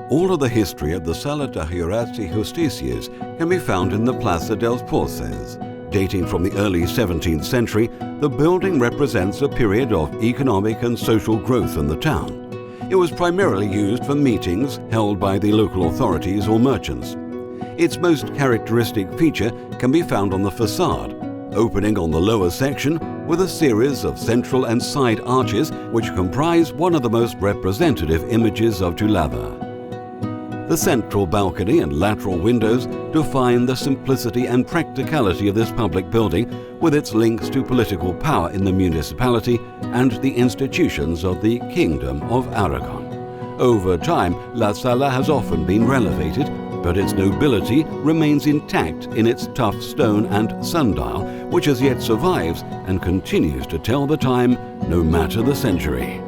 All of the history of the Sala de Jurats y Justicias can be found in the Plaza dels Porces. Dating from the early 17th century, the building represents a period of economic and social growth in the town. It was primarily used for meetings held by the local authorities or merchants. Its most characteristic feature can be found on the facade, opening on the lower section with a series of central and side arches which comprise one of the most representative images of Teulada. The central balcony and lateral windows define the simplicity and practicality of this public building, with its links to political power in the municipality and the institutions of the Kingdom of Aragon. Over time, La Sala has often been renovated, but its nobility remains intact in its tough stone and sundial, which as yet survives and continues to tell the time no matter the century.